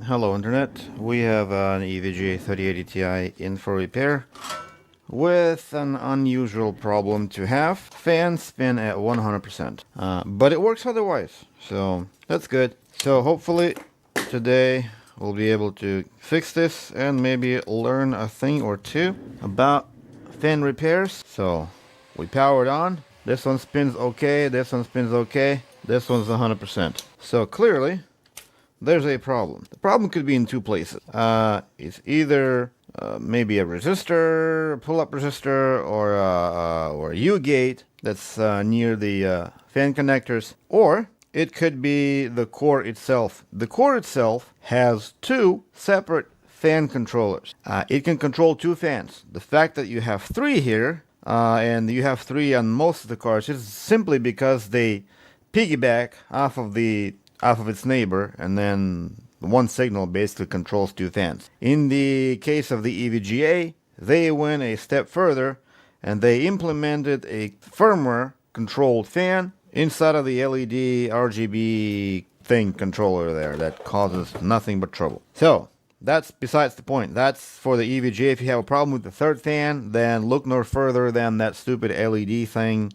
Hello Internet, we have an EVGA 3080 Ti in for repair with an unusual problem to have. Fan spin at 100%, but it works otherwise, so that's good. So hopefully today we'll be able to fix this and maybe learn a thing or two about fan repairs. So we power it on. This one spins okay, this one spins okay, this one's 100%. So clearly there's a problem. The problem could be in two places. It's either maybe a resistor, a pull-up resistor, or a U-gate that's near the fan connectors, or it could be the core itself. The core itself has two separate fan controllers. It can control two fans. The fact that you have three here, and you have three on most of the cars, is simply because they piggyback off of its neighbor, and then one signal basically controls two fans. In the case of the EVGA, they went a step further and they implemented a firmware controlled fan inside of the LED RGB thing controller there that causes nothing but trouble. So that's besides the point. That's for the EVGA. If you have a problem with the third fan, then look no further than that stupid LED thing,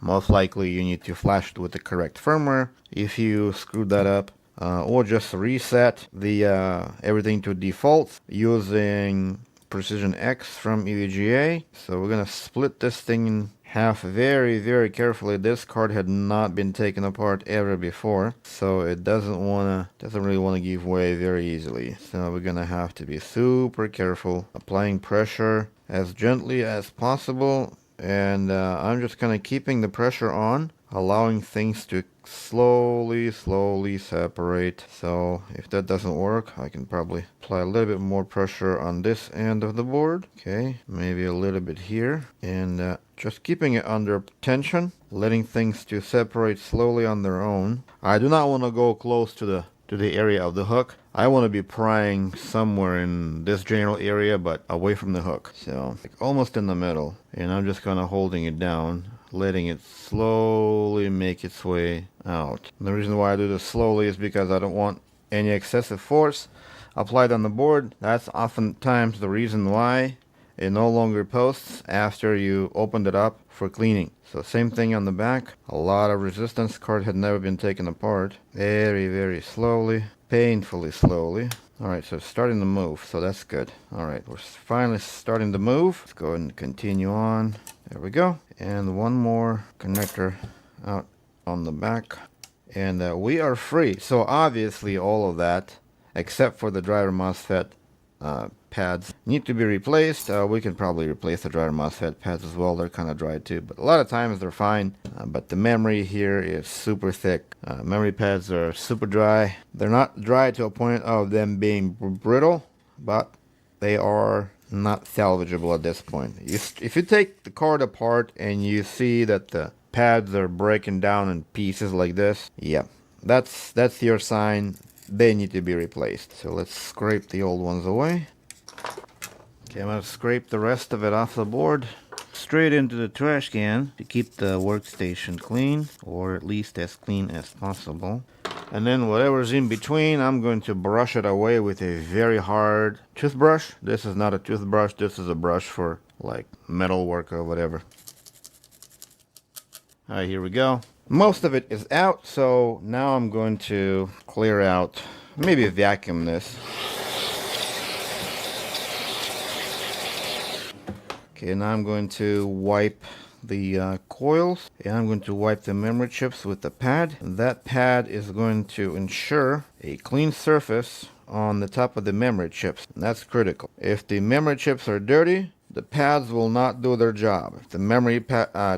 most likely you need to flash it with the correct firmware if you screwed that up, or just reset the everything to default using Precision X from EVGA. So we're gonna split this thing in half very, very carefully. This card had not been taken apart ever before, so it doesn't really wanna give way very easily. So we're gonna have to be super careful, applying pressure as gently as possible. And I'm just kind of keeping the pressure on, allowing things to slowly separate. So if that doesn't work, I can probably apply a little bit more pressure on this end of the board. Okay, maybe a little bit here, and just keeping it under tension, letting things to separate slowly on their own. I do not want to go close to the area of the hook. I want to be prying somewhere in this general area, but away from the hook. So like almost in the middle. And I'm just kind of holding it down, letting it slowly make its way out. And the reason why I do this slowly is because I don't want any excessive force applied on the board. That's oftentimes the reason why it no longer posts after you opened it up for cleaning. So same thing on the back. A lot of resistance. Card had never been taken apart. Very, very slowly, painfully slowly. Alright, so it's starting to move, so that's good. Alright, we're finally starting to move. Let's go ahead and continue on. There we go. And one more connector out on the back. And we are free. So obviously all of that, except for the driver MOSFET pads, need to be replaced. We can probably replace the driver MOSFET pads as well. They're kind of dry too, but a lot of times they're fine. But the memory here is super thick. Memory pads are super dry. They're not dry to a point of them being brittle, but they are not salvageable at this point. If you take the card apart and you see that the pads are breaking down in pieces like this, yeah, that's your sign. They need to be replaced. So let's scrape the old ones away. Okay, I'm going to scrape the rest of it off the board straight into the trash can to keep the workstation clean, or at least as clean as possible. And then whatever's in between, I'm going to brush it away with a very hard toothbrush. This is not a toothbrush, this is a brush for like metal work or whatever. Alright, here we go. Most of it is out, so now I'm going to clear out, maybe vacuum this. Okay, now I'm going to wipe the coils, and I'm going to wipe the memory chips with the pad. That pad is going to ensure a clean surface on the top of the memory chips. And that's critical. If the memory chips are dirty, the pads will not do their job. If the memory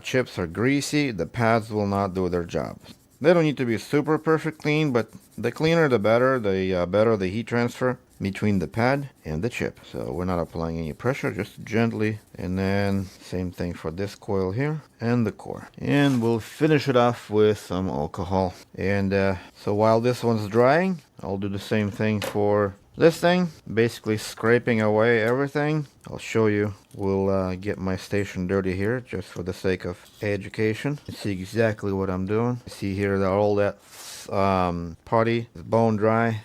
chips are greasy, the pads will not do their job. They don't need to be super perfect clean, but the cleaner the better. The better the heat transfer between the pad and the chip. So we're not applying any pressure, just gently. And then same thing for this coil here and the core. And we'll finish it off with some alcohol. And so while this one's drying, I'll do the same thing for this thing, basically scraping away everything. I'll show you. We'll get my station dirty here just for the sake of education. You see exactly what I'm doing. You see here that all that putty is bone dry.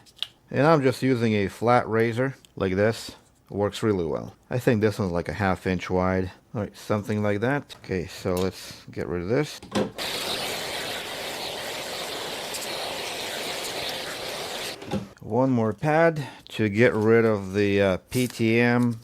And I'm just using a flat razor like this. It works really well. I think this one's like a 1/2 inch wide. Alright, something like that. Okay, so let's get rid of this. One more pad to get rid of the PTM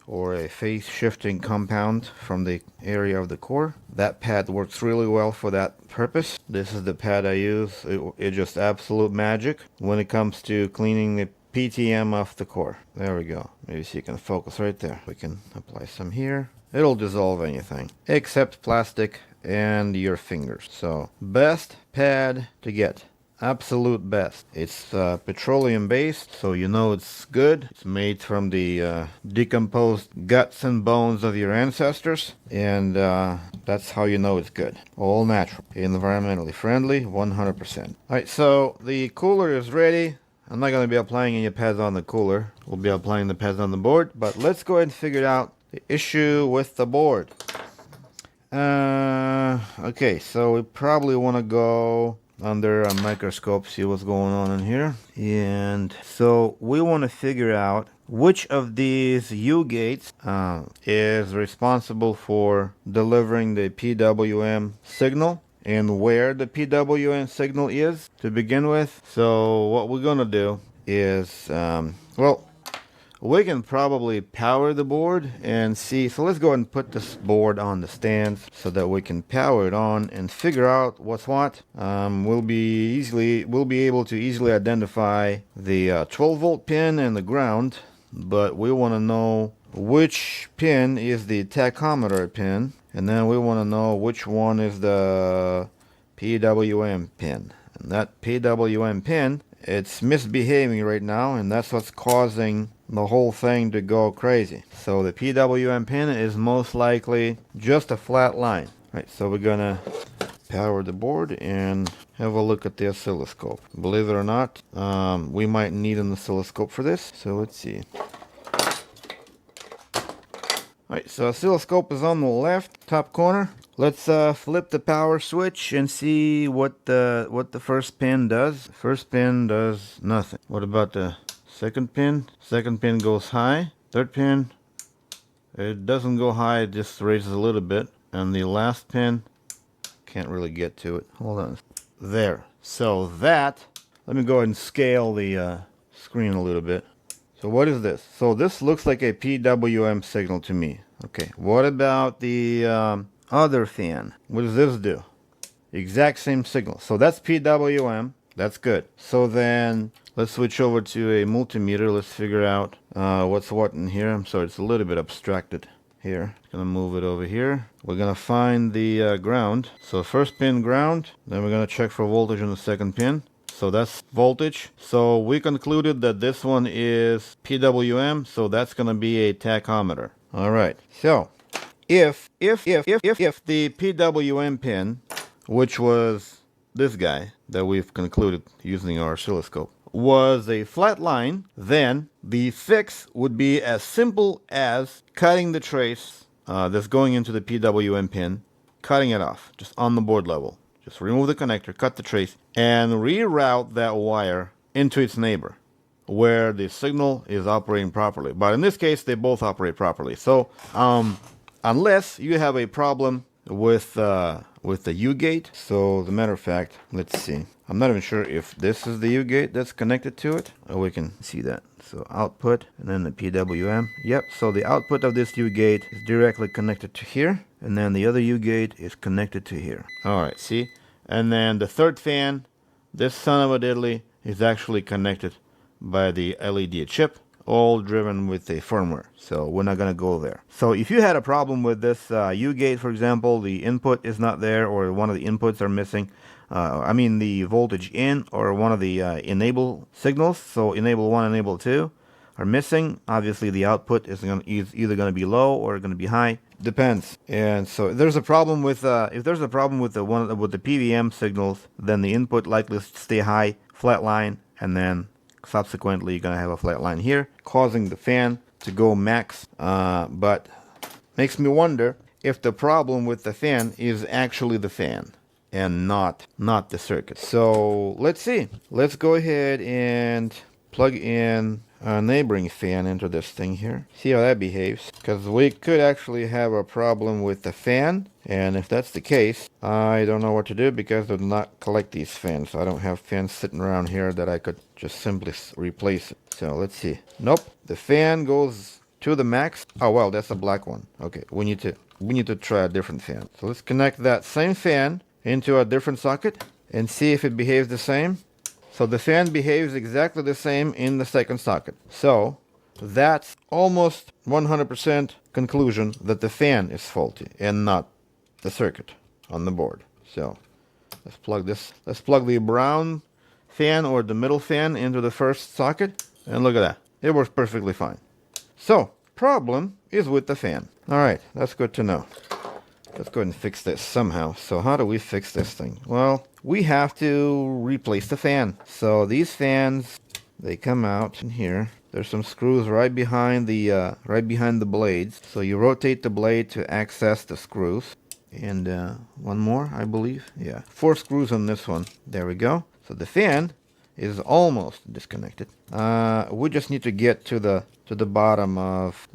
or a phase shifting compound from the area of the core. That pad works really well for that purpose. This is the pad I use. It's just absolute magic when it comes to cleaning the PTM off the core. There we go. Maybe so you can focus right there. We can apply some here. It'll dissolve anything except plastic and your fingers. So best pad to get. Absolute best. It's petroleum based, so you know it's good. It's made from the decomposed guts and bones of your ancestors, and that's how you know it's good. All natural, environmentally friendly, 100%. Alright, so the cooler is ready. I'm not going to be applying any pads on the cooler. We'll be applying the pads on the board, but let's go ahead and figure out the issue with the board. Okay, so we probably want to go under a microscope, see what's going on in here. And so we want to figure out which of these U-gates is responsible for delivering the PWM signal and where the PWM signal is to begin with. So what we're gonna do is well, we can probably power the board and see. So let's go ahead and put this board on the stands so that we can power it on and figure out what's what. We'll be able to easily identify the 12 volt pin and the ground, but we want to know which pin is the tachometer pin, and then we want to know which one is the PWM pin. And that PWM pin, it's misbehaving right now, and that's what's causing the whole thing to go crazy. So the PWM pin is most likely just a flat line. Right, so we're gonna power the board and have a look at the oscilloscope. Believe it or not, we might need an oscilloscope for this. So let's see. Alright, so oscilloscope is on the left top corner. Let's flip the power switch and see what the first pin does. First pin does nothing. What about the second pin? Second pin goes high. Third pin, it doesn't go high, it just raises a little bit. And the last pin, can't really get to it. Hold on. There. So that, let me go ahead and scale the screen a little bit. So what is this? So this looks like a PWM signal to me. Okay, what about the other fan? What does this do? Exact same signal. So that's PWM. That's good. So then let's switch over to a multimeter. Let's figure out what's what in here. I'm sorry, it's a little bit abstracted here. Gonna move it over here. We're gonna find the ground. So first pin ground. Then we're gonna check for voltage on the second pin. So that's voltage. So we concluded that this one is PWM. So that's gonna be a tachometer. All right. So if the PWM pin, which was this guy that we've concluded using our oscilloscope, was a flat line, then the fix would be as simple as cutting the trace that's going into the PWM pin, cutting it off just on the board level. Just remove the connector, cut the trace, and reroute that wire into its neighbor where the signal is operating properly. But in this case, they both operate properly. So unless you have a problem with the U-gate. So as a matter of fact, let's see. I'm not even sure if this is the U-gate that's connected to it. Oh, we can see that. So output and then the PWM. Yep, so the output of this U-gate is directly connected to here. And then the other U-gate is connected to here. Alright, see? And then the third fan, this son of a diddly, is actually connected by the LED chip, all driven with a firmware. So we're not going to go there. So if you had a problem with this U-gate, for example, the input is not there or one of the inputs are missing, I mean the voltage in or one of the enable signals, so enable 1, enable 2, are missing, obviously the output is either going to be low or going to be high. Depends. And so if there's a problem with the PWM signals, then the input likely stay high, flat line, and then Subsequently, you're gonna have a flat line here, causing the fan to go max. But makes me wonder if the problem with the fan is actually the fan and not the circuit. So let's see. Let's go ahead and plug in a neighboring fan into this thing here. See how that behaves. Because we could actually have a problem with the fan. And if that's the case, I don't know what to do because they do not collect these fans. So I don't have fans sitting around here that I could just simply replace it. So let's see. Nope. The fan goes to the max. Oh well, that's a black one. Okay, we need to try a different fan. So let's connect that same fan into a different socket and see if it behaves the same. So the fan behaves exactly the same in the second socket. So that's almost 100% conclusion that the fan is faulty and not the circuit on the board. So let's plug the brown fan or the middle fan into the first socket, and look at that. It works perfectly fine. So problem is with the fan. All right, that's good to know. Let's go ahead and fix this somehow. So how do we fix this thing? Well, we have to replace the fan. So these fans, they come out in here. There's some screws right behind the blades. So you rotate the blade to access the screws. And one more, I believe. Yeah, 4 screws on this one. There we go. So the fan is almost disconnected. We just need to get to the bottom of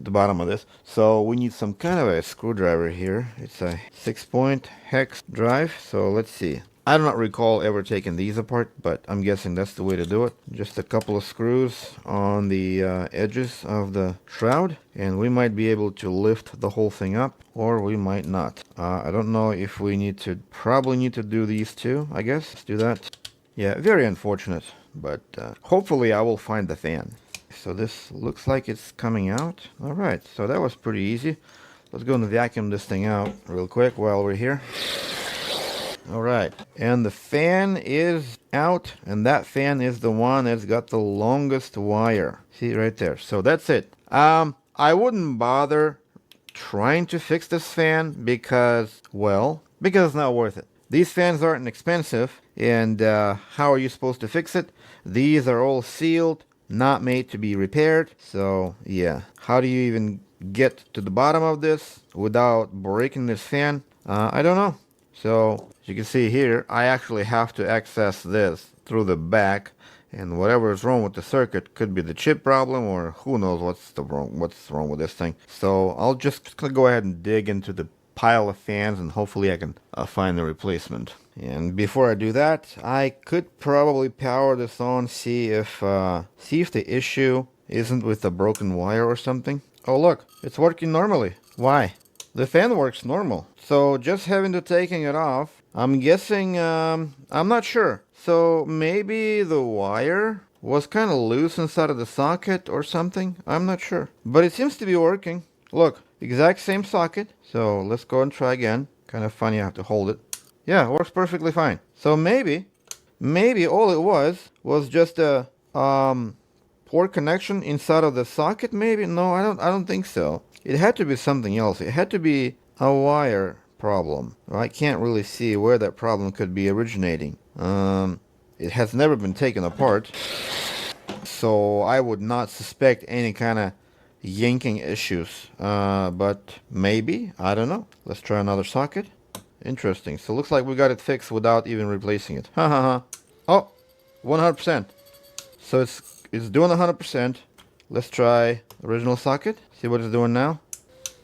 this. So we need some kind of a screwdriver here. It's a 6-point hex drive. So let's see. I do not recall ever taking these apart, but I'm guessing that's the way to do it. Just a couple of screws on the edges of the shroud, and we might be able to lift the whole thing up, or we might not. I don't know if we probably need to do these two, I guess. Let's do that. Yeah, very unfortunate, but hopefully I will find the fan. So this looks like it's coming out. All right, so that was pretty easy. Let's go and vacuum this thing out real quick while we're here. All right, and the fan is out, and that fan is the one that's got the longest wire. See right there. So that's it. I wouldn't bother trying to fix this fan because it's not worth it. These fans aren't expensive, and how are you supposed to fix it? These are all sealed, not made to be repaired. So yeah, how do you even get to the bottom of this without breaking this fan? I don't know. So as you can see here, I actually have to access this through the back, and whatever is wrong with the circuit could be the chip problem, or who knows what's wrong with this thing. So I'll just go ahead and dig into the pile of fans, and hopefully I can find the replacement. And before I do that, I could probably power this on, see if the issue isn't with the broken wire or something. Oh look, it's working normally. Why? The fan works normal. So just having to taking it off, I'm guessing, I'm not sure. So maybe the wire was kind of loose inside of the socket or something. I'm not sure. But it seems to be working. Look, exact same socket. So let's go and try again. Kind of funny I have to hold it. Yeah, it works perfectly fine. So maybe all it was just a poor connection inside of the socket. Maybe no, I don't think so. It had to be something else. It had to be a wire problem. I can't really see where that problem could be originating. It has never been taken apart, so I would not suspect any kind of yanking issues. But maybe, I don't know. Let's try another socket. Interesting. So looks like we got it fixed without even replacing it. Ha ha ha. Oh, 100%. So it's doing 100%. Let's try original socket. See what it's doing now.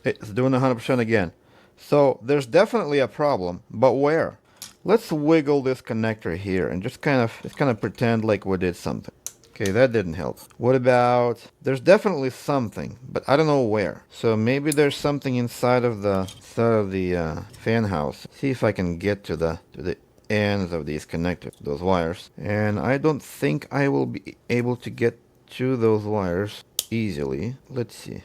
It's doing 100% again. So there's definitely a problem, but where? Let's wiggle this connector here and just kind of pretend like we did something. Okay, that didn't help. What about, there's definitely something, but I don't know where. So maybe there's something inside of the fan house. See if I can get to the ends of these connectors, those wires. And I don't think I will be able to get to those wires easily. Let's see.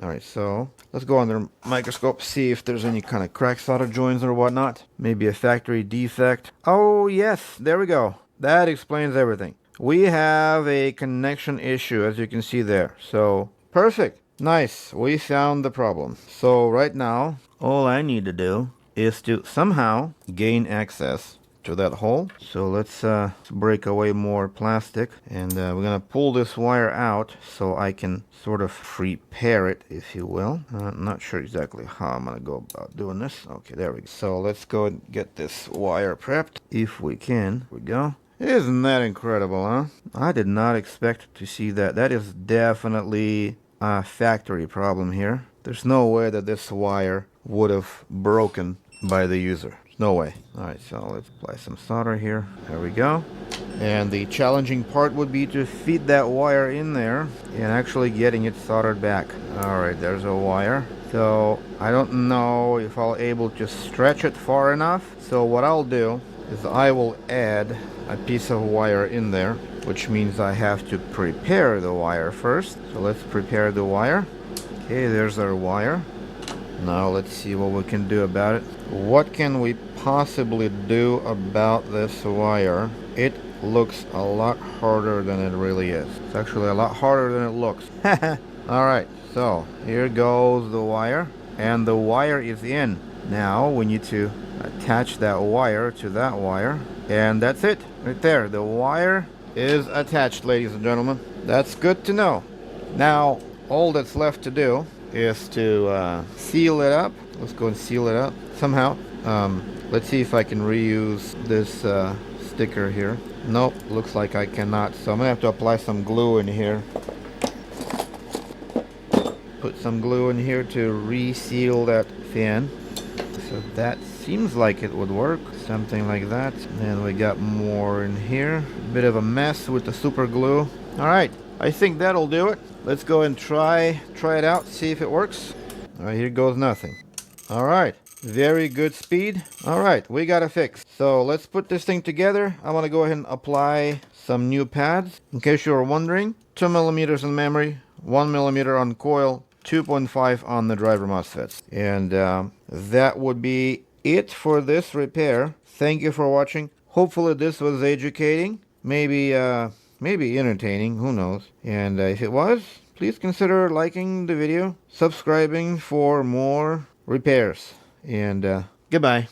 All right, so let's go under the microscope, see if there's any kind of crack solder joints or whatnot. Maybe a factory defect. Oh yes, there we go. That explains everything. We have a connection issue, as you can see there. So perfect. Nice. We found the problem. So right now, all I need to do is to somehow gain access to that hole. So let's break away more plastic, and we're gonna pull this wire out so I can sort of prepare it, if you will. Not sure exactly how I'm gonna go about doing this. Okay, there we go. So let's go and get this wire prepped if we can. Here we go. Isn't that incredible, huh? I did not expect to see that. That is definitely a factory problem here. There's no way that this wire would have broken by the user. No way. Alright, so let's apply some solder here. There we go. And the challenging part would be to feed that wire in there and actually getting it soldered back. Alright, there's a wire. So I don't know if I'll able to stretch it far enough. So what I'll do is I will add a piece of wire in there, which means I have to prepare the wire first. So let's prepare the wire. Okay, there's our wire. Now let's see what we can do about it. What can we possibly do about this wire? It looks a lot harder than it really is. It's actually a lot harder than it looks. Alright, so here goes the wire. And the wire is in. Now we need to attach that wire to that wire. And that's it, right there. The wire is attached, ladies and gentlemen. That's good to know. Now, all that's left to do is to seal it up. Let's go and seal it up somehow. Let's see if I can reuse this sticker here. Nope, looks like I cannot. So I'm gonna have to apply some glue in here. Put some glue in here to reseal that fan. So that seems like it would work. Something like that. And we got more in here. Bit of a mess with the super glue. Alright, I think that'll do it. Let's go and try it out, see if it works. Alright, here goes nothing. Alright, very good speed. Alright, we got it fixed. So let's put this thing together. I want to go ahead and apply some new pads. In case you were wondering, 2mm in memory, 1mm on coil, 2.5 on the driver MOSFETs. And that would be it for this repair. Thank you for watching. Hopefully this was educating. Maybe entertaining, who knows. And if it was, please consider liking the video, subscribing for more repairs. And goodbye.